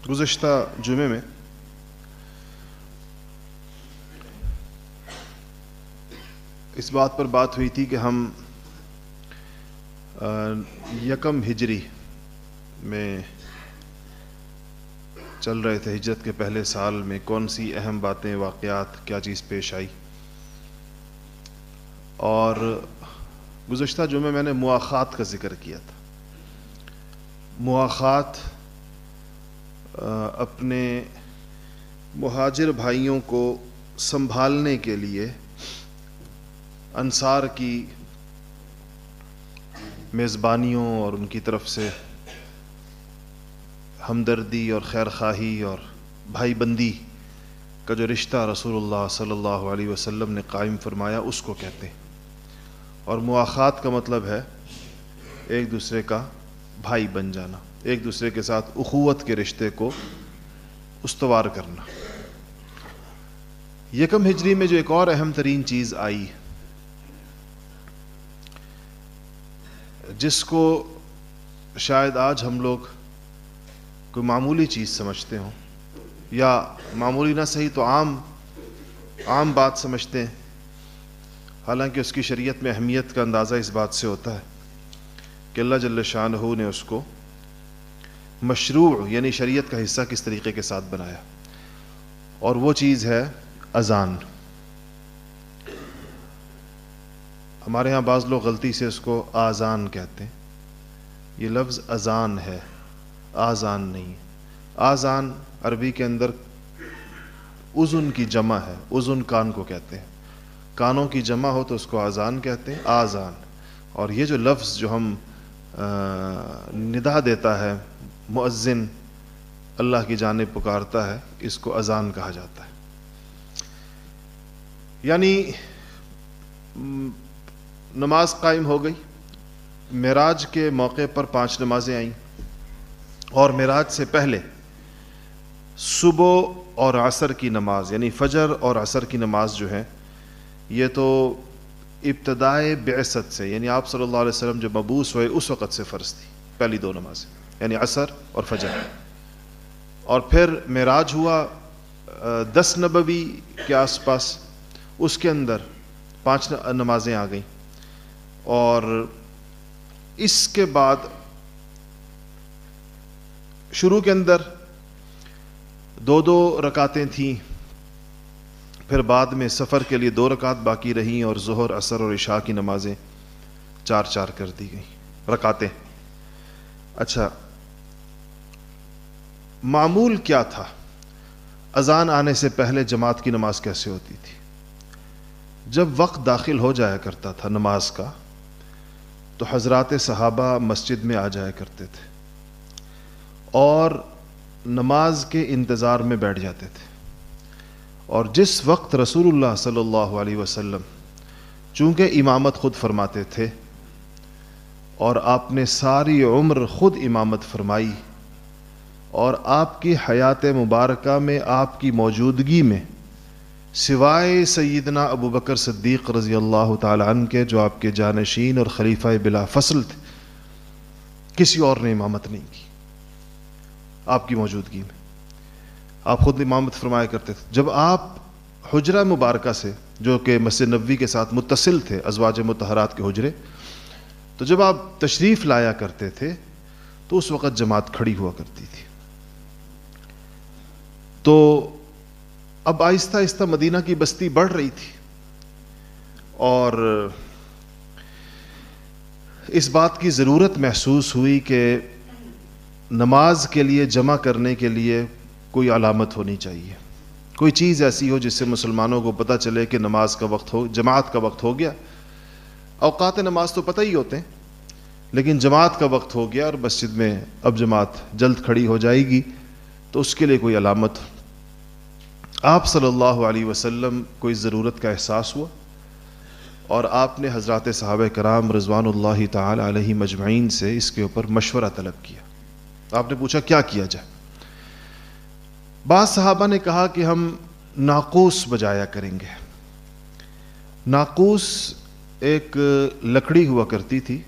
گزشتہ جمعے میں اس بات پر بات ہوئی تھی کہ ہم یکم ہجری میں چل رہے تھے، ہجرت کے پہلے سال میں کون سی اہم باتیں، واقعات، کیا چیز پیش آئی. اور گزشتہ جمعے میں نے مواخات کا ذکر کیا تھا. مواخات اپنے مہاجر بھائیوں کو سنبھالنے کے لیے انصار کی میزبانیوں اور ان کی طرف سے ہمدردی اور خیر خواہی اور بھائی بندی کا جو رشتہ رسول اللہ صلی اللہ علیہ وسلم نے قائم فرمایا اس کو کہتے ہیں. اور مواخات کا مطلب ہے ایک دوسرے کا بھائی بن جانا، ایک دوسرے کے ساتھ اخوت کے رشتے کو استوار کرنا. یکم ہجری میں جو ایک اور اہم ترین چیز آئی، جس کو شاید آج ہم لوگ کوئی معمولی چیز سمجھتے ہوں، یا معمولی نہ صحیح تو عام بات سمجھتے ہیں، حالانکہ اس کی شریعت میں اہمیت کا اندازہ اس بات سے ہوتا ہے کہ اللہ جل شانہ نے اس کو مشروع یعنی شریعت کا حصہ کس طریقے کے ساتھ بنایا. اور وہ چیز ہے اذان. ہمارے ہاں بعض لوگ غلطی سے اس کو آذان کہتے ہیں. یہ لفظ اذان ہے، آذان نہیں. آذان عربی کے اندر اذن کی جمع ہے. اذن کان کو کہتے ہیں، کانوں کی جمع ہو تو اس کو آذان کہتے ہیں، آذان. اور یہ جو لفظ جو ہم ندا دیتا ہے، مؤذن اللہ کی جانب پکارتا ہے، اس کو اذان کہا جاتا ہے. یعنی نماز قائم ہو گئی. معراج کے موقع پر 5 نمازیں آئیں، اور معراج سے پہلے صبح اور عصر کی نماز یعنی فجر اور عصر کی نماز جو ہے، یہ تو ابتدائے بعثت سے یعنی آپ صلی اللہ علیہ وسلم جب مبعوث ہوئے اس وقت سے فرض تھی. پہلی 2 نمازیں یعنی عصر اور فجر. اور پھر معراج ہوا 10 نبوی کے آس پاس، اس کے اندر 5 نمازیں آ گئیں. اور اس کے بعد شروع کے اندر 2 رکعتیں تھیں، پھر بعد میں سفر کے لیے 2 رکعت باقی رہیں، اور ظہر، عصر اور عشاء کی نمازیں 4 کر دی گئیں رکعتیں. اچھا، معمول کیا تھا؟ اذان آنے سے پہلے جماعت کی نماز کیسے ہوتی تھی؟ جب وقت داخل ہو جایا کرتا تھا نماز کا تو حضرات صحابہ مسجد میں آ جایا کرتے تھے اور نماز کے انتظار میں بیٹھ جاتے تھے. اور جس وقت رسول اللہ صلی اللہ علیہ وسلم چونکہ امامت خود فرماتے تھے اور آپ نے ساری عمر خود امامت فرمائی، اور آپ کی حیات مبارکہ میں آپ کی موجودگی میں سوائے سیدنا ابو بکر صدیق رضی اللہ تعالی عنہ کے، جو آپ کے جانشین اور خلیفہ بلا فصل تھے، کسی اور نے امامت نہیں کی. آپ کی موجودگی میں آپ خود امامت فرمایا کرتے تھے. جب آپ حجرہ مبارکہ سے، جو کہ مسجد نبوی کے ساتھ متصل تھے، ازواج مطہرات کے حجرے، تو جب آپ تشریف لایا کرتے تھے تو اس وقت جماعت کھڑی ہوا کرتی تھی. تو اب آہستہ آہستہ مدینہ کی بستی بڑھ رہی تھی، اور اس بات کی ضرورت محسوس ہوئی کہ نماز کے لیے جمع کرنے کے لیے کوئی علامت ہونی چاہیے، کوئی چیز ایسی ہو جس سے مسلمانوں کو پتہ چلے کہ نماز کا وقت ہو، جماعت کا وقت ہو گیا. اوقات نماز تو پتہ ہی ہوتے ہیں، لیکن جماعت کا وقت ہو گیا اور مسجد میں اب جماعت جلد کھڑی ہو جائے گی، تو اس کے لیے کوئی علامت. آپ صلی اللہ علیہ وسلم کو اس ضرورت کا احساس ہوا، اور آپ نے حضرات صحابہ کرام رضوان اللہ تعالی علیہ مجمعین سے اس کے اوپر مشورہ طلب کیا. آپ نے پوچھا کیا کیا جائے؟ بعض صحابہ نے کہا کہ ہم ناقوس بجایا کریں گے. ناقوس ایک لکڑی ہوا کرتی تھی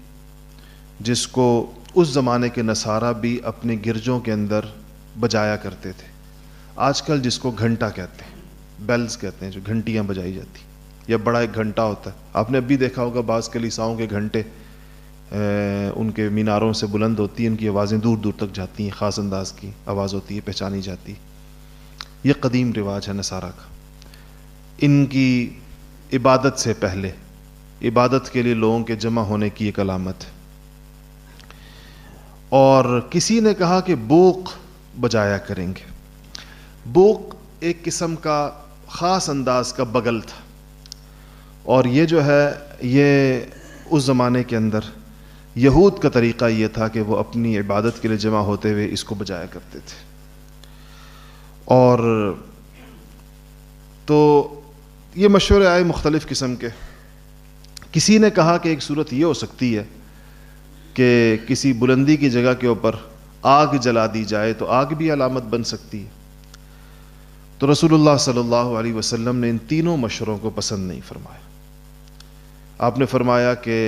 جس کو اس زمانے کے نصارہ بھی اپنے گرجوں کے اندر بجایا کرتے تھے. آج کل جس کو گھنٹا کہتے ہیں, بیلز کہتے ہیں, جو گھنٹیاں بجائی جاتی, یا بڑا ایک گھنٹا ہوتا ہے. آپ نے اب بھی دیکھا ہوگا بعض کلیساؤں کے گھنٹے ان کے میناروں سے بلند ہوتی ہیں, ان کی آوازیں دور دور تک جاتی ہیں, خاص انداز کی آواز ہوتی ہے, پہچانی جاتی. یہ قدیم رواج ہے نصارہ کا. ان کی عبادت سے پہلے عبادت کے لیے لوگوں کے جمع ہونے کی ایک علامت ہے. اور کسی نے کہا کہ بوق بجایا کریں گے. بوق ایک قسم کا خاص انداز کا بغل تھا, اور یہ جو ہے یہ اس زمانے کے اندر یہود کا طریقہ یہ تھا کہ وہ اپنی عبادت کے لیے جمع ہوتے ہوئے اس کو بجایا کرتے تھے. اور تو یہ مشورے آئے مختلف قسم کے. کسی نے کہا کہ ایک صورت یہ ہو سکتی ہے کہ کسی بلندی کی جگہ کے اوپر آگ جلا دی جائے تو آگ بھی علامت بن سکتی ہے. تو رسول اللہ صلی اللہ علیہ وسلم نے ان تینوں مشوروں کو پسند نہیں فرمایا. آپ نے فرمایا کہ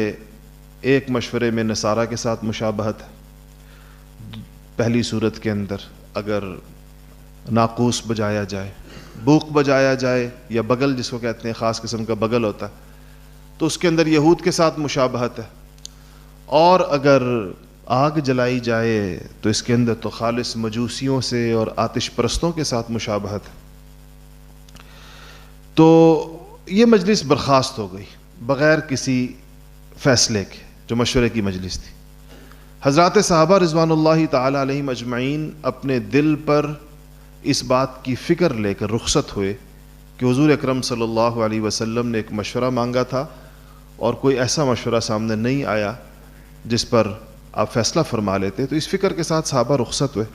ایک مشورے میں نصارہ کے ساتھ مشابہت ہے. پہلی صورت کے اندر اگر ناقوس بجایا جائے, بوق بجایا جائے, یا بغل جس کو کہتے ہیں خاص قسم کا بغل ہوتا ہے, تو اس کے اندر یہود کے ساتھ مشابہت ہے. اور اگر آگ جلائی جائے تو اس کے اندر تو خالص مجوسیوں سے اور آتش پرستوں کے ساتھ مشابہت ہے. تو یہ مجلس برخاست ہو گئی بغیر کسی فیصلے کے, جو مشورے کی مجلس تھی. حضرات صحابہ رضوان اللہ تعالی علیہم اجمعین اپنے دل پر اس بات کی فکر لے کر رخصت ہوئے کہ حضور اکرم صلی اللہ علیہ وسلم نے ایک مشورہ مانگا تھا, اور کوئی ایسا مشورہ سامنے نہیں آیا جس پر آپ فیصلہ فرما لیتے. تو اس فکر کے ساتھ صحابہ رخصت ہوئے.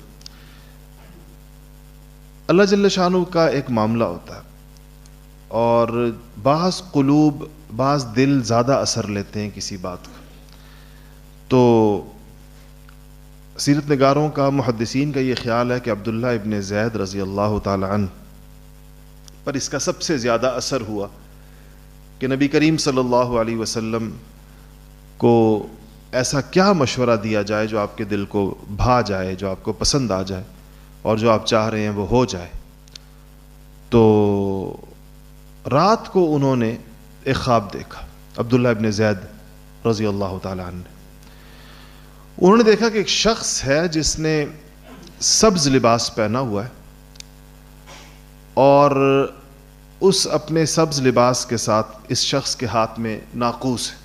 اللہ جل شانہ کا ایک معاملہ ہوتا ہے, اور بعض قلوب, بعض دل زیادہ اثر لیتے ہیں کسی بات کا. تو سیرت نگاروں کا, محدثین کا یہ خیال ہے کہ عبداللہ ابن زید رضی اللہ تعالی عنہ پر اس کا سب سے زیادہ اثر ہوا کہ نبی کریم صلی اللہ علیہ وسلم کو ایسا کیا مشورہ دیا جائے جو آپ کے دل کو بھا جائے, جو آپ کو پسند آ جائے, اور جو آپ چاہ رہے ہیں وہ ہو جائے. تو رات کو انہوں نے ایک خواب دیکھا, عبداللہ ابن زید رضی اللہ تعالی عنہ نے. انہوں نے دیکھا کہ ایک شخص ہے جس نے سبز لباس پہنا ہوا ہے, اور اس اپنے سبز لباس کے ساتھ اس شخص کے ہاتھ میں ناقوس ہے,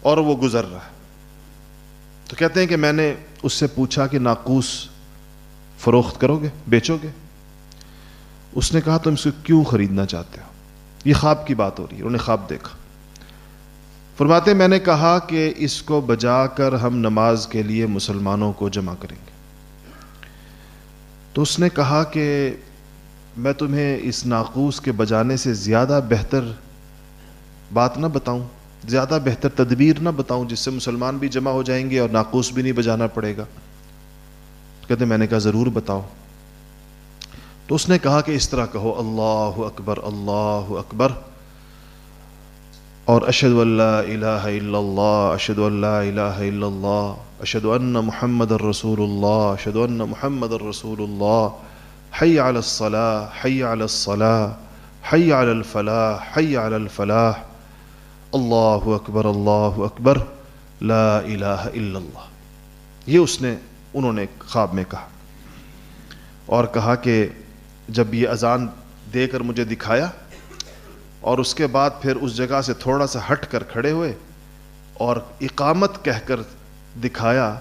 اور وہ گزر رہا ہے. تو کہتے ہیں کہ میں نے اس سے پوچھا کہ ناقوس فروخت کرو گے, بیچو گے؟ اس نے کہا تم اس کو کیوں خریدنا چاہتے ہو؟ یہ خواب کی بات ہو رہی ہے, انہوں نے خواب دیکھا. فرماتے میں نے کہا کہ اس کو بجا کر ہم نماز کے لیے مسلمانوں کو جمع کریں گے. تو اس نے کہا کہ میں تمہیں اس ناقوس کے بجانے سے زیادہ بہتر بات نہ بتاؤں, زیادہ بہتر تدبیر نہ بتاؤں جس سے مسلمان بھی جمع ہو جائیں گے اور ناقوس بھی نہیں بجانا پڑے گا؟ کہتے میں نے کہا ضرور بتاؤ. تو اس نے کہا کہ اس طرح کہو, اللہ اکبر اللہ اکبر, اور اشہد ان لا الہ الا اللہ, اشہد ان لا الہ الا اللہ, اشہد ان محمد الرسول اللہ, اشہد ان محمد الرسول اللہ, حی علی الصلاۃ حی علی الصلاۃ حی علی الفلاح حی علی الفلاح, اللہ اکبر لا الہ الا اللہ. یہ انہوں نے خواب میں کہا, اور کہا کہ جب یہ اذان دے کر مجھے دکھایا, اور اس کے بعد پھر اس جگہ سے تھوڑا سا ہٹ کر کھڑے ہوئے اور اقامت کہہ کر دکھایا,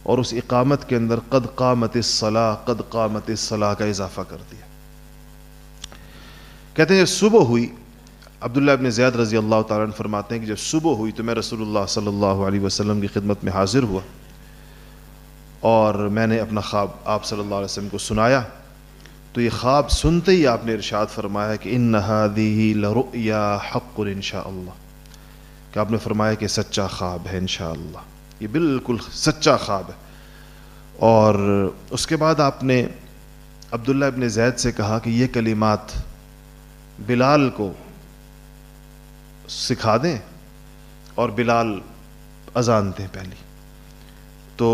اور اس اقامت کے اندر قد قامت الصلاۃ کا اضافہ کر دیا. کہتے ہیں صبح ہوئی, عبداللہ ابن زید رضی اللہ تعالیٰ عنہ فرماتے ہیں کہ جب صبح ہوئی تو میں رسول اللہ صلی اللہ علیہ وسلم کی خدمت میں حاضر ہوا, اور میں نے اپنا خواب آپ صلی اللہ علیہ وسلم کو سنایا. تو یہ خواب سنتے ہی آپ نے ارشاد فرمایا کہ ان هذه لرؤیا حق انشاءاللہ, کہ آپ نے فرمایا کہ سچا خواب ہے انشاءاللہ, یہ بالکل سچا خواب ہے. اور اس کے بعد آپ نے عبداللہ ابن زید سے کہا کہ یہ کلمات بلال کو سکھا دیں, اور بلال اذان دیں پہلی. تو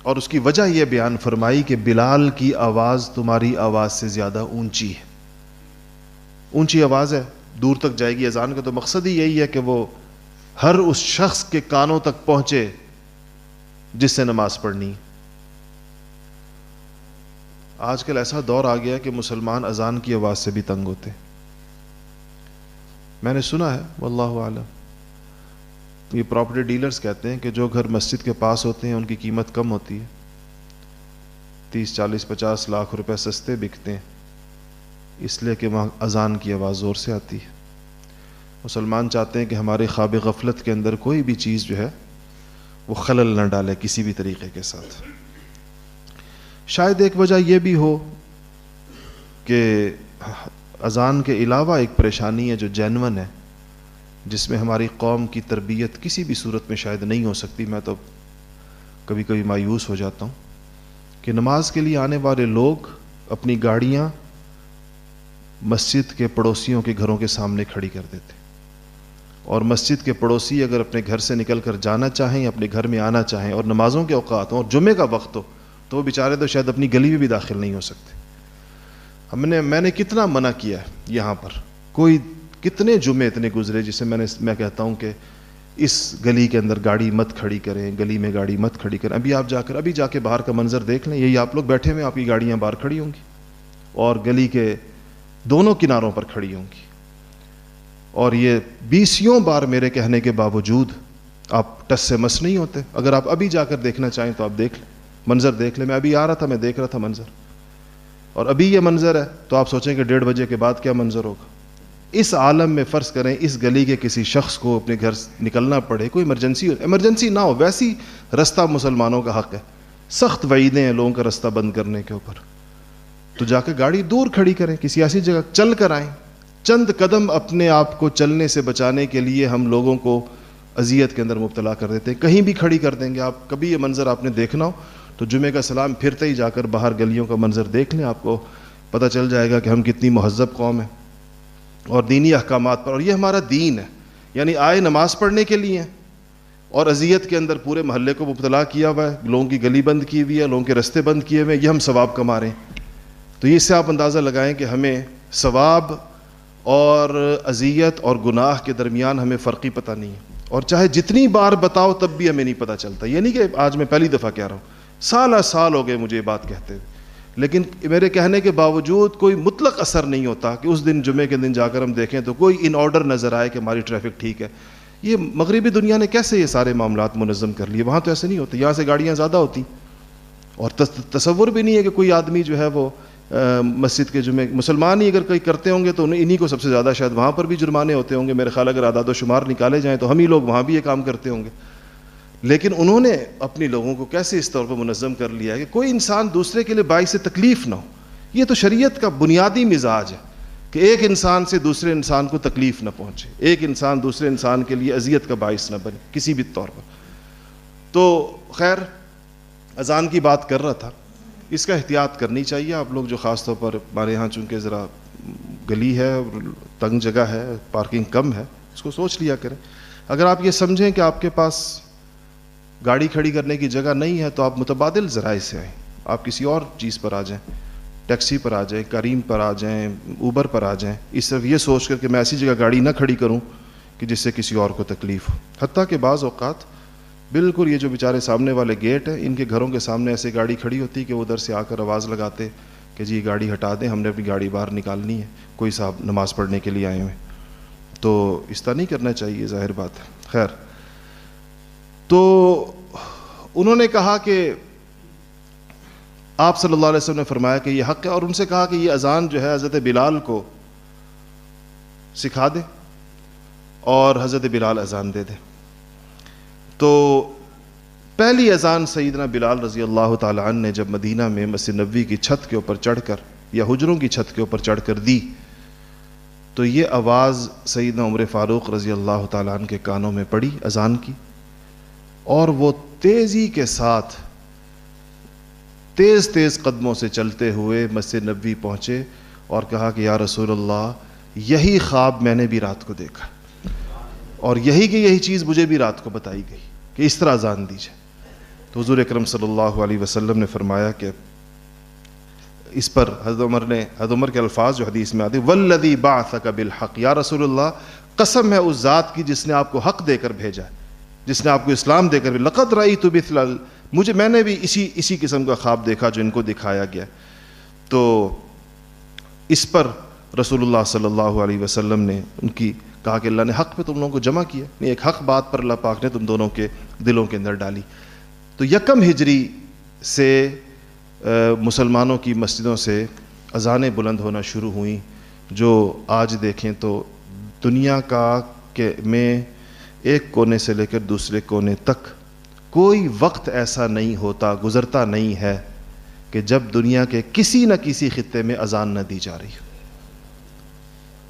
اور اس کی وجہ یہ بیان فرمائی کہ بلال کی آواز تمہاری آواز سے زیادہ اونچی ہے. اونچی آواز ہے, دور تک جائے گی. اذان کا تو مقصد ہی یہی ہے کہ وہ ہر اس شخص کے کانوں تک پہنچے جس سے نماز پڑھنی. آج کل ایسا دور آ گیا کہ مسلمان اذان کی آواز سے بھی تنگ ہوتے. میں نے سنا ہے, واللہ اعلم, یہ پراپرٹی ڈیلرز کہتے ہیں کہ جو گھر مسجد کے پاس ہوتے ہیں ان کی قیمت کم ہوتی ہے, 30 40 50 لاکھ روپے سستے بکتے ہیں, اس لیے کہ وہاں اذان کی آواز زور سے آتی ہے. مسلمان چاہتے ہیں کہ ہمارے خواب غفلت کے اندر کوئی بھی چیز جو ہے وہ خلل نہ ڈالے کسی بھی طریقے کے ساتھ. شاید ایک وجہ یہ بھی ہو کہ اذان کے علاوہ ایک پریشانی ہے جو جینون ہے, جس میں ہماری قوم کی تربیت کسی بھی صورت میں شاید نہیں ہو سکتی. میں تو کبھی کبھی مایوس ہو جاتا ہوں کہ نماز کے لیے آنے والے لوگ اپنی گاڑیاں مسجد کے پڑوسیوں کے گھروں کے سامنے کھڑی کر دیتے, اور مسجد کے پڑوسی اگر اپنے گھر سے نکل کر جانا چاہیں, اپنے گھر میں آنا چاہیں, اور نمازوں کے اوقات ہوں اور جمعے کا وقت ہو, تو وہ بیچارے تو شاید اپنی گلی میں بھی داخل نہیں ہو سکتے. میں نے کتنا منع کیا ہے یہاں پر, کوئی کتنے جمعے اتنے گزرے جسے میں کہتا ہوں کہ اس گلی کے اندر گاڑی مت کھڑی کریں, گلی میں گاڑی مت کھڑی کریں. ابھی جا کے باہر کا منظر دیکھ لیں, یہی آپ لوگ بیٹھے ہوئے, آپ کی گاڑیاں باہر کھڑی ہوں گی اور گلی کے دونوں کناروں پر کھڑی ہوں گی, اور یہ 20 بار میرے کہنے کے باوجود آپ ٹس سے مس نہیں ہوتے. اگر آپ ابھی جا کر دیکھنا چاہیں تو آپ دیکھ لیں, منظر دیکھ لیں. میں ابھی آ رہا تھا, میں دیکھ رہا تھا منظر, اور ابھی یہ منظر ہے تو آپ سوچیں کہ 1:30 بجے کے بعد کیا منظر ہوگا. اس عالم میں فرض کریں اس گلی کے کسی شخص کو اپنے گھر نکلنا پڑے, کوئی ایمرجنسی نہ ہو, ویسی رستہ مسلمانوں کا حق ہے, سخت وعیدیں ہیں لوگوں کا رستہ بند کرنے کے اوپر, تو جا کے گاڑی دور کھڑی کریں, کسی ایسی جگہ چل کر آئیں. چند قدم اپنے آپ کو چلنے سے بچانے کے لیے ہم لوگوں کو اذیت کے اندر مبتلا کر دیتے ہیں, کہیں بھی کھڑی کر دیں گے. آپ کبھی یہ منظر آپ نے دیکھنا ہو تو جمعے کا سلام پھرتے ہی جا کر باہر گلیوں کا منظر دیکھ لیں, آپ کو پتہ چل جائے گا کہ ہم کتنی مہذب قوم ہیں اور دینی احکامات پر. اور یہ ہمارا دین ہے, یعنی آئے نماز پڑھنے کے لیے اور اذیت کے اندر پورے محلے کو مبتلا کیا ہوا ہے, لوگوں کی گلی بند کی ہوئی ہے, لوگوں کے رستے بند کیے ہوئے ہیں, یہ ہم ثواب کما رہے ہیں. تو اس سے آپ اندازہ لگائیں کہ ہمیں ثواب اور اذیت اور گناہ کے درمیان ہمیں فرق ہی پتہ نہیں ہے. اور چاہے جتنی بار بتاؤ تب بھی ہمیں نہیں پتہ چلتا. یہ نہیں کہ آج میں پہلی دفعہ کہہ رہا ہوں, سال ہو گئے مجھے یہ بات کہتے ہوئے, لیکن میرے کہنے کے باوجود کوئی مطلق اثر نہیں ہوتا کہ اس دن جمعے کے دن جا کر ہم دیکھیں تو کوئی ان آرڈر نظر آئے کہ ہماری ٹریفک ٹھیک ہے. یہ مغربی دنیا نے کیسے یہ سارے معاملات منظم کر لیے, وہاں تو ایسے نہیں ہوتے, یہاں سے گاڑیاں زیادہ ہوتی, اور تصور بھی نہیں ہے کہ کوئی آدمی جو ہے وہ مسجد کے جمعے, مسلمان ہی اگر کوئی کرتے ہوں گے تو انہی کو سب سے زیادہ شاید وہاں پر بھی جرمانے ہوتے ہوں گے. میرے خیال اگر اعداد و شمار نکالے جائیں تو ہم ہی لوگ وہاں بھی یہ کام کرتے ہوں گے. لیکن انہوں نے اپنی لوگوں کو کیسے اس طور پر منظم کر لیا ہے کہ کوئی انسان دوسرے کے لیے باعث تکلیف نہ ہو. یہ تو شریعت کا بنیادی مزاج ہے کہ ایک انسان سے دوسرے انسان کو تکلیف نہ پہنچے, ایک انسان دوسرے انسان کے لیے اذیت کا باعث نہ بنے کسی بھی طور پر. تو خیر, اذان کی بات کر رہا تھا, اس کا احتیاط کرنی چاہیے آپ لوگ جو خاص طور پر ہمارے ہاں چونکہ ذرا گلی ہے, تنگ جگہ ہے, پارکنگ کم ہے, اس کو سوچ لیا کریں. اگر آپ یہ سمجھیں کہ آپ کے پاس گاڑی کھڑی کرنے کی جگہ نہیں ہے تو آپ متبادل ذرائع سے آئیں, آپ کسی اور چیز پر آ جائیں, ٹیکسی پر آ جائیں, کریم پر آ جائیں, اوبر پر آ جائیں, اس صرف یہ سوچ کر کہ میں ایسی جگہ گاڑی نہ کھڑی کروں کہ جس سے کسی اور کو تکلیف ہو. حتیٰ کہ بعض اوقات بالکل یہ جو بیچارے سامنے والے گیٹ ہیں, ان کے گھروں کے سامنے ایسے گاڑی کھڑی ہوتی کہ وہ ادھر سے آ کر آواز لگاتے کہ جی گاڑی ہٹا دیں, ہم نے اپنی گاڑی باہر نکالنی ہے, کوئی صاحب نماز پڑھنے کے لیے آئے ہوئے. تو اس طرح نہیں کرنا چاہیے, ظاہر بات ہے. خیر, تو انہوں نے کہا کہ آپ صلی اللہ علیہ وسلم نے فرمایا کہ یہ حق ہے, اور ان سے کہا کہ یہ اذان جو ہے حضرت بلال کو سکھا دے اور حضرت بلال اذان دے دے. تو پہلی اذان سیدنا بلال رضی اللہ تعالی عنہ نے جب مدینہ میں مسجد نبوی کی چھت کے اوپر چڑھ کر یا حجروں کی چھت کے اوپر چڑھ کر دی تو یہ آواز سیدنا عمر فاروق رضی اللہ تعالی عنہ کے کانوں میں پڑی اذان کی, اور وہ تیزی کے ساتھ تیز تیز قدموں سے چلتے ہوئے مسجد نبوی پہنچے اور کہا کہ یا رسول اللہ, یہی خواب میں نے بھی رات کو دیکھا, اور یہی چیز مجھے بھی رات کو بتائی گئی کہ اس طرح اذان دیجیے. تو حضور اکرم صلی اللہ علیہ وسلم نے فرمایا کہ اس پر حضرت عمر کے الفاظ جو حدیث میں آتے ہیں والذی بعثک بالحق، یا رسول اللہ قسم ہے اس ذات کی جس نے آپ کو حق دے کر بھیجا ہے، جس نے آپ کو اسلام دے کر بھیجا، لقد رأیت مثل، میں نے بھی اسی قسم کا خواب دیکھا جو ان کو دکھایا گیا۔ تو اس پر رسول اللہ صلی اللہ علیہ وسلم نے ان کی کہا کہ اللہ نے حق پہ تم لوگوں کو جمع کیا، نہیں ایک حق بات پر اللہ پاک نے تم دونوں کے دلوں کے اندر ڈالی۔ تو یکم ہجری سے مسلمانوں کی مسجدوں سے اذانیں بلند ہونا شروع ہوئیں، جو آج دیکھیں تو دنیا میں ایک کونے سے لے کر دوسرے کونے تک کوئی وقت ایسا نہیں ہوتا، گزرتا نہیں ہے کہ جب دنیا کے کسی نہ کسی خطے میں اذان نہ دی جا رہی ہو۔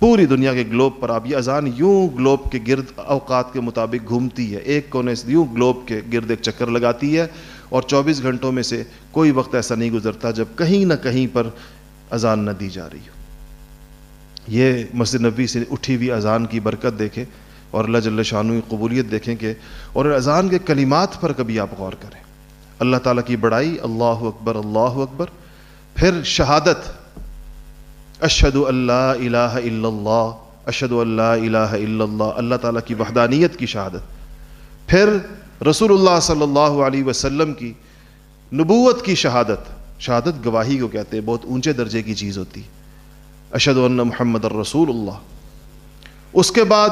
پوری دنیا کے گلوب پر آپ یہ اذان یوں گلوب کے گرد اوقات کے مطابق گھومتی ہے، ایک کونے سے یوں گلوب کے گرد ایک چکر لگاتی ہے، اور 24 گھنٹوں میں سے کوئی وقت ایسا نہیں گزرتا جب کہیں نہ کہیں پر اذان نہ دی جا رہی ہو۔ یہ مسجد نبوی سے اٹھی ہوئی اذان کی برکت دیکھیں اور اللہ جل شانہ کی قبولیت دیکھیں کہ، اور اذان کے کلمات پر کبھی آپ غور کریں، اللہ تعالیٰ کی بڑائی، اللہ اکبر اللہ اکبر، پھر شہادت اشہد ان لا الہ الا اللہ، اشہد ان لا الہ الا اللہ، اللہ تعالیٰ کی وحدانیت کی شہادت، پھر رسول اللہ صلی اللہ علیہ وسلم کی نبوت کی شہادت گواہی کو کہتے ہیں، بہت اونچے درجے کی چیز ہوتی، اشہد ان محمد الرسول اللہ۔ اس کے بعد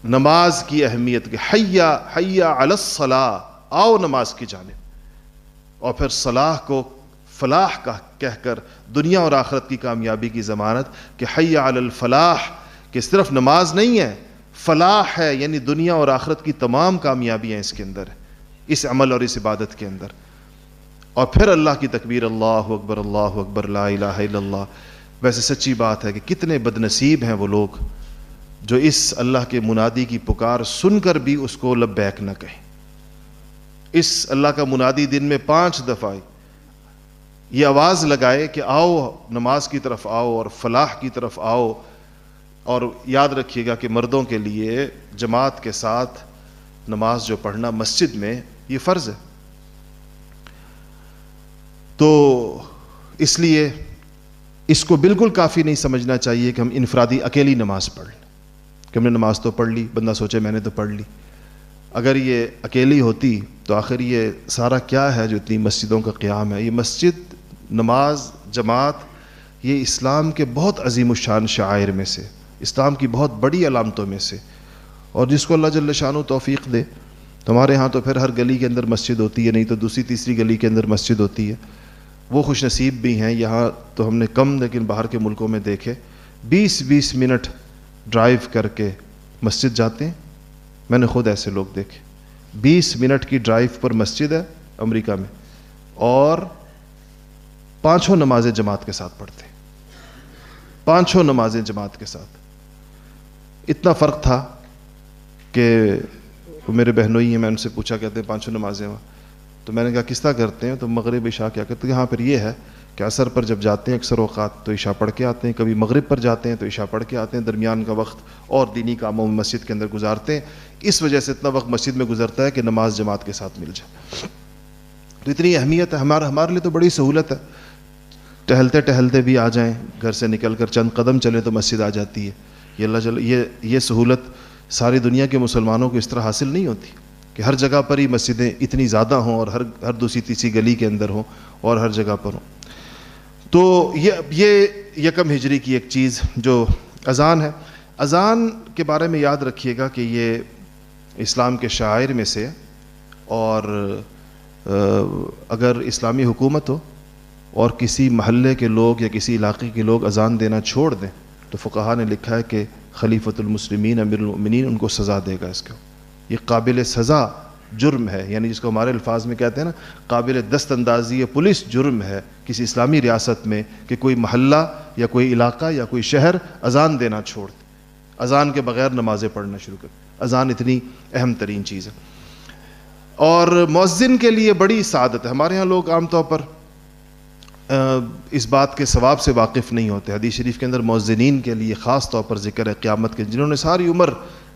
نماز کی اہمیت کہ حی علی الصلاۃ، آؤ نماز کی جانب، اور پھر صلاح کو فلاح کا کہہ کر دنیا اور آخرت کی کامیابی کی ضمانت کہ حی علی الفلاح، کہ صرف نماز نہیں ہے، فلاح ہے، یعنی دنیا اور آخرت کی تمام کامیابیاں اس کے اندر ہے، اس عمل اور اس عبادت کے اندر۔ اور پھر اللہ کی تکبیر، اللہ اکبر لا الہ الا اللہ۔ ویسے سچی بات ہے کہ کتنے بد نصیب ہیں وہ لوگ جو اس اللہ کے منادی کی پکار سن کر بھی اس کو لبیک نہ کہیں۔ اس اللہ کا منادی دن میں 5 دفعہ یہ آواز لگائے کہ آؤ نماز کی طرف آؤ اور فلاح کی طرف آؤ، اور یاد رکھیے گا کہ مردوں کے لیے جماعت کے ساتھ نماز جو پڑھنا مسجد میں یہ فرض ہے۔ تو اس لیے اس کو بالکل کافی نہیں سمجھنا چاہیے کہ ہم انفرادی اکیلی نماز پڑھ لیں، کہ ہم نے نماز تو پڑھ لی، بندہ سوچے میں نے تو پڑھ لی۔ اگر یہ اکیلی ہوتی تو آخر یہ سارا کیا ہے جو اتنی مسجدوں کا قیام ہے؟ یہ مسجد، نماز، جماعت، یہ اسلام کے بہت عظیم الشان شعائر میں سے، اسلام کی بہت بڑی علامتوں میں سے، اور جس کو اللہ جل شانہ توفیق دے۔ تو ہمارے ہاں تو پھر ہر گلی کے اندر مسجد ہوتی ہے، نہیں تو دوسری تیسری گلی کے اندر مسجد ہوتی ہے، وہ خوش نصیب بھی ہیں۔ یہاں تو ہم نے کم لیکن باہر کے ملکوں میں دیکھے 20 منٹ ڈرائیو کر کے مسجد جاتے ہیں، میں نے خود ایسے لوگ دیکھے، 20 منٹ کی ڈرائیو پر مسجد ہے امریکہ میں، اور 5 نمازیں جماعت کے ساتھ پڑھتے ہیں، 5 نمازیں جماعت کے ساتھ۔ اتنا فرق تھا کہ وہ میرے بہنوئی ہیں، میں ان سے پوچھا کہتے ہیں 5 نمازیں وہاں، تو میں نے کہا کس طرح کرتے ہیں؟ تو مغرب عشاء کیا کرتے ہیں؟ ہاں پھر یہ ہے کہ عصر پر جب جاتے ہیں اکثر اوقات تو عشاء پڑھ کے آتے ہیں، کبھی مغرب پر جاتے ہیں تو عشاء پڑھ کے آتے ہیں، درمیان کا وقت اور دینی کاموں میں مسجد کے اندر گزارتے ہیں، اس وجہ سے اتنا وقت مسجد میں گزرتا ہے کہ نماز جماعت کے ساتھ مل جائے۔ تو اتنی اہمیت ہے، ہمارے لیے تو بڑی سہولت ہے، ٹہلتے ٹہلتے بھی آ جائیں، گھر سے نکل کر چند قدم چلیں تو مسجد آ جاتی ہے۔ یہ سہولت ساری دنیا کے مسلمانوں کو اس طرح حاصل نہیں ہوتی کہ ہر جگہ پر ہی مسجدیں اتنی زیادہ ہوں اور ہر دوسری تیسری گلی کے اندر ہوں اور ہر جگہ پر ہوں۔ تو یہ یکم ہجری کی ایک چیز جو اذان ہے، اذان کے بارے میں یاد رکھیے گا کہ یہ اسلام کے شعائر میں سے، اور اگر اسلامی حکومت ہو اور کسی محلے کے لوگ یا کسی علاقے کے لوگ اذان دینا چھوڑ دیں تو فقہا نے لکھا ہے کہ خلیفۃ المسلمین امیر المؤمنین ان کو سزا دے گا۔ اس کو یہ قابل سزا جرم ہے، یعنی جس کو ہمارے الفاظ میں کہتے ہیں نا، قابل دست اندازی پولیس جرم ہے کسی اسلامی ریاست میں کہ کوئی محلہ یا کوئی علاقہ یا کوئی شہر اذان دینا چھوڑ دے، اذان کے بغیر نمازیں پڑھنا شروع کر۔ اذان اتنی اہم ترین چیز ہے، اور مؤذن کے لیے بڑی سعادت ہے۔ ہمارے ہاں لوگ عام طور پر اس بات کے ثواب سے واقف نہیں ہوتے۔ حدیث شریف کے اندر مؤذنین کے لیے خاص طور پر ذکر ہے قیامت کے، جنہوں نے ساری عمر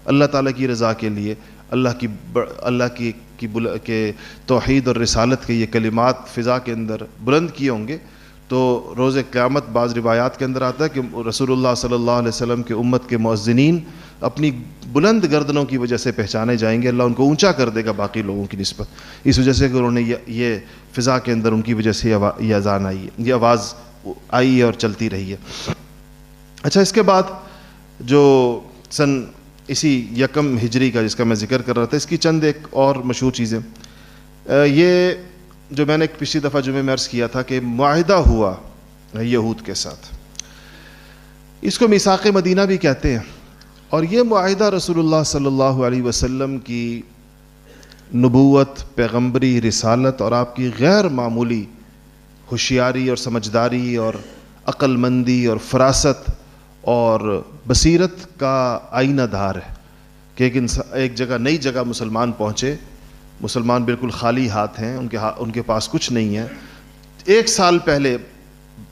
اللہ تعالیٰ کی رضا کے لیے اللہ کی توحید اور رسالت کے یہ کلمات فضا کے اندر بلند کیے ہوں گے، تو روز قیامت بعض روایات کے اندر آتا ہے کہ رسول اللہ صلی اللہ علیہ وسلم کے امت کے مؤذنین اپنی بلند گردنوں کی وجہ سے پہچانے جائیں گے، اللہ ان کو اونچا کر دے گا باقی لوگوں کی نسبت، اس وجہ سے کہ انہوں نے یہ فضا کے اندر ان کی وجہ سے یہ اذان آئی ہے، یہ آواز آئی ہے اور چلتی رہی ہے۔ اچھا، اس کے بعد جو سن اسی 1 ہجری کا جس کا میں ذکر کر رہا تھا، اس کی چند ایک اور مشہور چیزیں، یہ جو میں نے پچھلی دفعہ جمعے میں عرض کیا تھا کہ معاہدہ ہوا یہود کے ساتھ، اس کو میثاق مدینہ بھی کہتے ہیں، اور یہ معاہدہ رسول اللہ صلی اللہ علیہ وسلم کی نبوت، پیغمبری، رسالت اور آپ کی غیر معمولی ہوشیاری اور سمجھداری اور عقل مندی اور فراست اور بصیرت کا آئینہ دھار ہے کہ ایک جگہ نئی جگہ مسلمان پہنچے، مسلمان بالکل خالی ہاتھ ہیں، ان کے پاس کچھ نہیں ہے۔ 1 سال پہلے،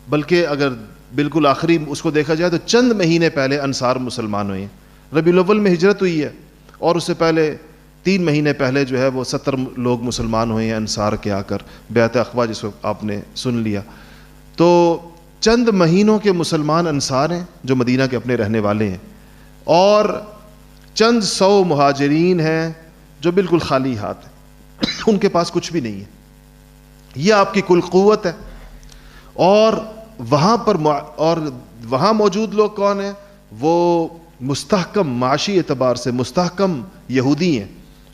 بلکہ اگر بالکل آخری اس کو دیکھا جائے تو چند مہینے پہلے انصار مسلمان ہوئے ہیں، ربیع الاول میں ہجرت ہوئی ہے، اور اس سے پہلے 3 مہینے پہلے جو ہے وہ 70 لوگ مسلمان ہوئے ہیں انصار کے آ کر، بیعت عقبہ جس کو آپ نے سن لیا۔ تو چند مہینوں کے مسلمان انصار ہیں جو مدینہ کے اپنے رہنے والے ہیں، اور چند 100 مہاجرین ہیں جو بالکل خالی ہاتھ ہیں، ان کے پاس کچھ بھی نہیں ہے۔ یہ آپ کی کل قوت ہے، اور وہاں موجود لوگ کون ہیں؟ وہ مستحکم معاشی اعتبار سے مستحکم یہودی ہیں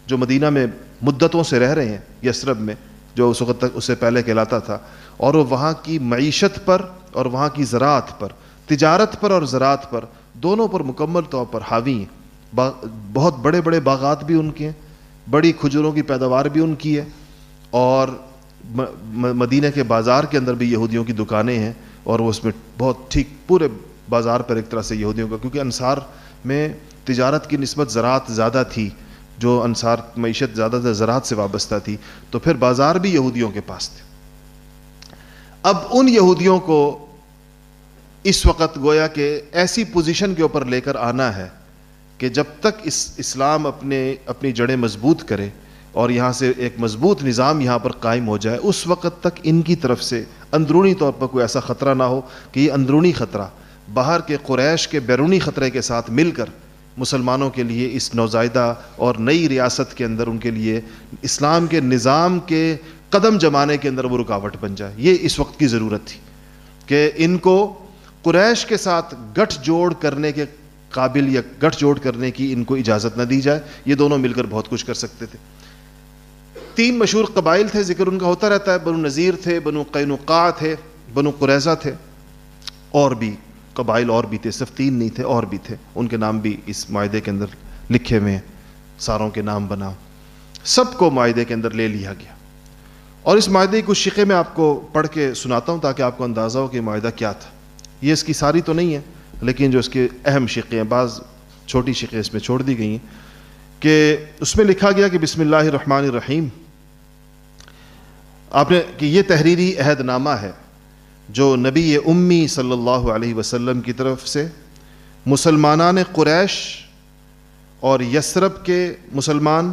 جو مدینہ میں مدتوں سے رہ رہے ہیں، یثرب میں جو اس وقت تک اس سے پہلے کہلاتا تھا، اور وہ وہاں کی معیشت پر اور وہاں کی زراعت پر، تجارت پر اور زراعت پر، دونوں پر مکمل طور پر حاوی ہیں۔ بہت بڑے بڑے باغات بھی ان کے ہیں، بڑی کھجوروں کی پیداوار بھی ان کی ہے، اور مدینہ کے بازار کے اندر بھی یہودیوں کی دکانیں ہیں، اور وہ اس میں بہت ٹھیک پورے بازار پر ایک طرح سے یہودیوں کا، کیونکہ انصار میں تجارت کی نسبت زراعت زیادہ تھی، جو انصار معیشت زیادہ تر زراعت سے وابستہ تھی، تو پھر بازار بھی یہودیوں کے پاس تھے۔ اب ان یہودیوں کو اس وقت گویا کہ ایسی پوزیشن کے اوپر لے کر آنا ہے کہ جب تک اسلام اپنی جڑیں مضبوط کرے اور یہاں سے ایک مضبوط نظام یہاں پر قائم ہو جائے، اس وقت تک ان کی طرف سے اندرونی طور پر کوئی ایسا خطرہ نہ ہو کہ یہ اندرونی خطرہ باہر کے قریش کے بیرونی خطرے کے ساتھ مل کر مسلمانوں کے لیے اس نوزائیدہ اور نئی ریاست کے اندر ان کے لیے اسلام کے نظام کے قدم جمانے کے اندر وہ رکاوٹ بن جائے۔ یہ اس وقت کی ضرورت تھی کہ ان کو قریش کے ساتھ گٹھ جوڑ کرنے کے قابل یا گٹھ جوڑ کرنے کی ان کو اجازت نہ دی جائے۔ یہ دونوں مل کر بہت کچھ کر سکتے تھے۔ 3 مشہور قبائل تھے، ذکر ان کا ہوتا رہتا ہے، بنو نذیر تھے، بنو قینقاع تھے، بنو قریظہ تھے، اور بھی قبائل اور بھی تھے، صرف 3 نہیں تھے، اور بھی تھے، ان کے نام بھی اس معاہدے کے اندر لکھے ہوئے ہیں، ساروں کے نام بنا، سب کو معاہدے کے اندر لے لیا گیا۔ اور اس معاہدے کی کچھ شقیں میں آپ کو پڑھ کے سناتا ہوں تاکہ آپ کو اندازہ ہو کہ معاہدہ کیا تھا۔ یہ اس کی ساری تو نہیں ہے، لیکن جو اس کے اہم شقیں ہیں، بعض چھوٹی شقیں اس میں چھوڑ دی گئی ہیں، کہ اس میں لکھا گیا کہ بسم اللہ الرحمن الرحیم، آپ نے کہ یہ تحریری عہد نامہ ہے جو نبی امی صلی اللہ علیہ وسلم کی طرف سے مسلمانان قریش اور یثرب کے مسلمان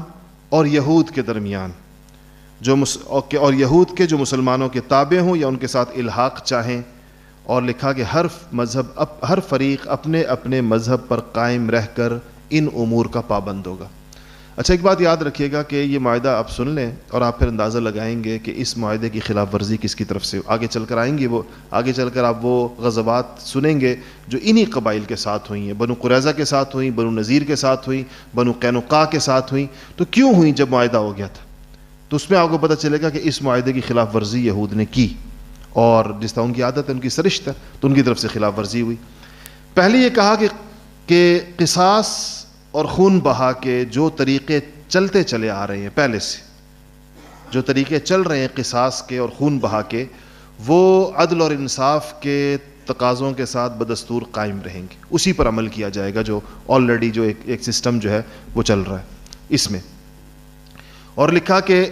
اور یہود کے درمیان اور یہود کے جو مسلمانوں کے تابع ہوں یا ان کے ساتھ الحاق چاہیں، اور لکھا کہ ہر فریق اپنے اپنے مذہب پر قائم رہ کر ان امور کا پابند ہوگا۔ اچھا، ایک بات یاد رکھیے گا کہ یہ معاہدہ آپ سن لیں اور آپ پھر اندازہ لگائیں گے کہ اس معاہدے کی خلاف ورزی کس کی طرف سے آگے چل کر آئیں گی، وہ آگے چل کر آپ وہ غزوات سنیں گے جو انہی قبائل کے ساتھ ہوئی ہیں، بنو قریظہ کے ساتھ ہوئیں، بنو نذیر کے ساتھ ہوئیں، بنو قینقاع کے ساتھ ہوئیں۔ تو کیوں ہوئیں جب معاہدہ ہو گیا تھا؟ تو اس میں آپ کو پتہ چلے گا کہ اس معاہدے کی خلاف ورزی یہود نے کی، اور جس طرح ان کی عادت ہے، ان کی سرشت ہے، تو ان کی طرف سے خلاف ورزی ہوئی۔ پہلے یہ کہا کہ قصاص اور خون بہا کے جو طریقے چلتے چلے آ رہے ہیں، پہلے سے جو طریقے چل رہے ہیں قصاص کے اور خون بہا کے، وہ عدل اور انصاف کے تقاضوں کے ساتھ بدستور قائم رہیں گے، اسی پر عمل کیا جائے گا جو آلریڈی جو ایک سسٹم جو ہے وہ چل رہا ہے اس میں۔ اور لکھا کہ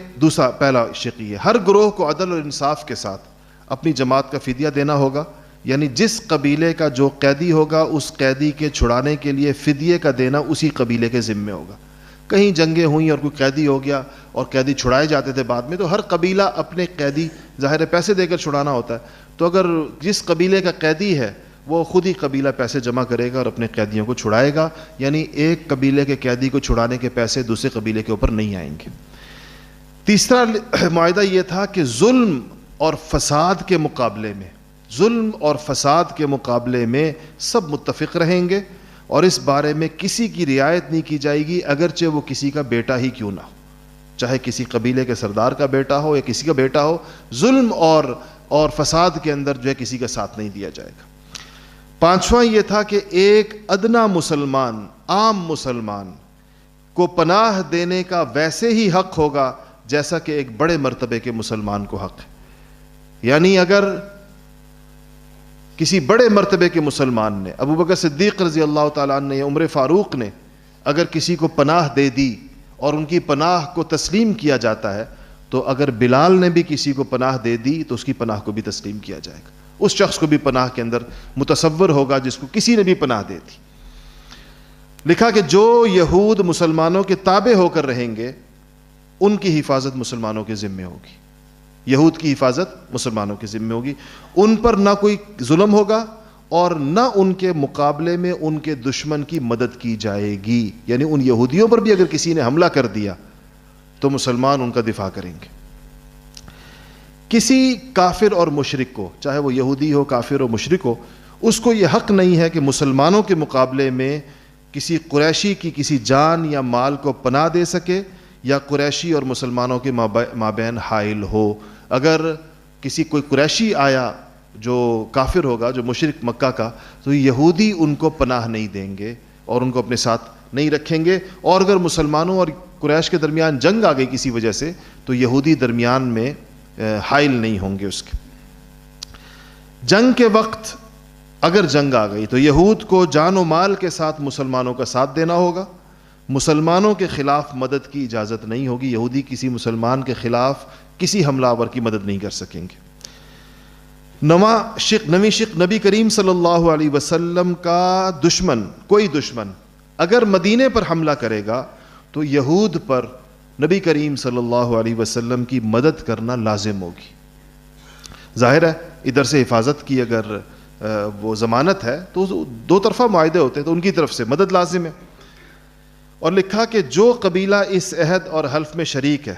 پہلا شق یہ، ہر گروہ کو عدل اور انصاف کے ساتھ اپنی جماعت کا فدیہ دینا ہوگا، یعنی جس قبیلے کا جو قیدی ہوگا اس قیدی کے چھڑانے کے لیے فدیے کا دینا اسی قبیلے کے ذمے ہوگا۔ کہیں جنگیں ہوئیں اور کوئی قیدی ہو گیا اور قیدی چھڑائے جاتے تھے بعد میں، تو ہر قبیلہ اپنے قیدی ظاہر پیسے دے کر چھڑانا ہوتا ہے، تو اگر جس قبیلے کا قیدی ہے وہ خود ہی قبیلہ پیسے جمع کرے گا اور اپنے قیدیوں کو چھڑائے گا، یعنی ایک قبیلے کے قیدی کو چھڑانے کے پیسے دوسرے قبیلے کے اوپر نہیں آئیں گے۔ تیسرا معاہدہ یہ تھا کہ ظلم اور فساد کے مقابلے میں سب متفق رہیں گے، اور اس بارے میں کسی کی رعایت نہیں کی جائے گی، اگرچہ وہ کسی کا بیٹا ہی کیوں نہ ہو، چاہے کسی قبیلے کے سردار کا بیٹا ہو یا کسی کا بیٹا ہو، ظلم اور فساد کے اندر جو ہے کسی کا ساتھ نہیں دیا جائے گا۔ پانچواں یہ تھا کہ ایک ادنا مسلمان، عام مسلمان کو پناہ دینے کا ویسے ہی حق ہوگا جیسا کہ ایک بڑے مرتبے کے مسلمان کو حق ہے، یعنی اگر کسی بڑے مرتبے کے مسلمان نے، ابو بکر صدیق رضی اللہ تعالیٰ عنہ نے، عمر فاروق نے اگر کسی کو پناہ دے دی اور ان کی پناہ کو تسلیم کیا جاتا ہے، تو اگر بلال نے بھی کسی کو پناہ دے دی تو اس کی پناہ کو بھی تسلیم کیا جائے گا، اس شخص کو بھی پناہ کے اندر متصور ہوگا جس کو کسی نے بھی پناہ دے دی۔ لکھا کہ جو یہود مسلمانوں کے تابع ہو کر رہیں گے ان کی حفاظت مسلمانوں کے ذمے ہوگی، یہود کی حفاظت مسلمانوں کے ذمہ ہوگی، ان پر نہ کوئی ظلم ہوگا اور نہ ان کے مقابلے میں ان کے دشمن کی مدد کی جائے گی، یعنی ان یہودیوں پر بھی اگر کسی نے حملہ کر دیا تو مسلمان ان کا دفاع کریں گے۔ کسی کافر اور مشرک کو، چاہے وہ یہودی ہو، کافر ہو، مشرک ہو، اس کو یہ حق نہیں ہے کہ مسلمانوں کے مقابلے میں کسی قریشی کی کسی جان یا مال کو پناہ دے سکے یا قریشی اور مسلمانوں کے مابین حائل ہو۔ اگر کوئی قریشی آیا جو کافر ہوگا، جو مشرک مکہ کا، تو یہودی ان کو پناہ نہیں دیں گے اور ان کو اپنے ساتھ نہیں رکھیں گے، اور اگر مسلمانوں اور قریش کے درمیان جنگ آ گئی کسی وجہ سے تو یہودی درمیان میں حائل نہیں ہوں گے اس کے۔ جنگ کے وقت اگر جنگ آ گئی تو یہود کو جان و مال کے ساتھ مسلمانوں کا ساتھ دینا ہوگا، مسلمانوں کے خلاف مدد کی اجازت نہیں ہوگی، یہودی کسی مسلمان کے خلاف کسی حملہ آور کی مدد نہیں کر سکیں گے۔ نویں شق، نبی کریم صلی اللہ علیہ وسلم کا دشمن، کوئی دشمن اگر مدینے پر حملہ کرے گا تو یہود پر نبی کریم صلی اللہ علیہ وسلم کی مدد کرنا لازم ہوگی۔ ظاہر ہے ادھر سے حفاظت کی اگر وہ ضمانت ہے تو دو طرفہ معاہدے ہوتے ہیں تو ان کی طرف سے مدد لازم ہے۔ اور لکھا کہ جو قبیلہ اس عہد اور حلف میں شریک ہے،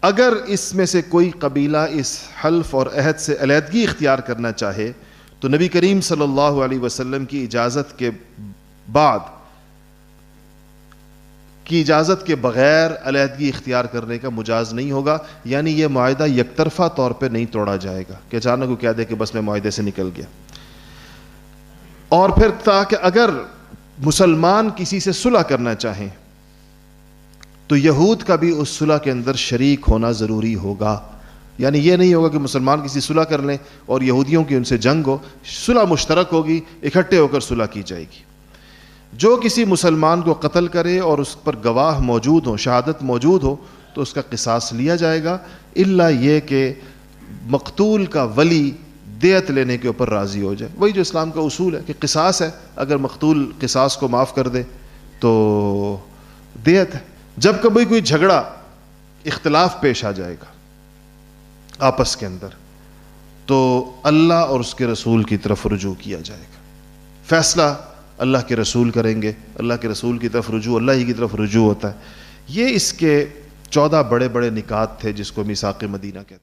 اگر اس میں سے کوئی قبیلہ اس حلف اور عہد سے علیحدگی اختیار کرنا چاہے تو نبی کریم صلی اللہ علیہ وسلم کی اجازت کے بغیر علیحدگی اختیار کرنے کا مجاز نہیں ہوگا، یعنی یہ معاہدہ یک طرفہ طور پہ نہیں توڑا جائے گا کہ اچانک وہ کہہ دے کہ بس میں معاہدے سے نکل گیا۔ اور پھر تاکہ اگر مسلمان کسی سے صلح کرنا چاہیں تو یہود کا بھی اس صلح کے اندر شریک ہونا ضروری ہوگا، یعنی یہ نہیں ہوگا کہ مسلمان کسی صلح کر لیں اور یہودیوں کی ان سے جنگ ہو، صلح مشترک ہوگی، اکٹھے ہو کر صلح کی جائے گی۔ جو کسی مسلمان کو قتل کرے اور اس پر گواہ موجود ہو، شہادت موجود ہو، تو اس کا قصاص لیا جائے گا، الا یہ کہ مقتول کا ولی دیت لینے کے اوپر راضی ہو جائے۔ وہی جو اسلام کا اصول ہے کہ قصاص ہے، اگر مقتول قصاص کو معاف کر دے تو دیت ہے۔ جب کبھی کوئی جھگڑا، اختلاف پیش آ جائے گا آپس کے اندر تو اللہ اور اس کے رسول کی طرف رجوع کیا جائے گا، فیصلہ اللہ کے رسول کریں گے، اللہ کے رسول کی طرف رجوع، اللہ ہی کی طرف رجوع ہوتا ہے۔ یہ اس کے 14 بڑے بڑے نکات تھے جس کو میثاق مدینہ کہتے ہیں۔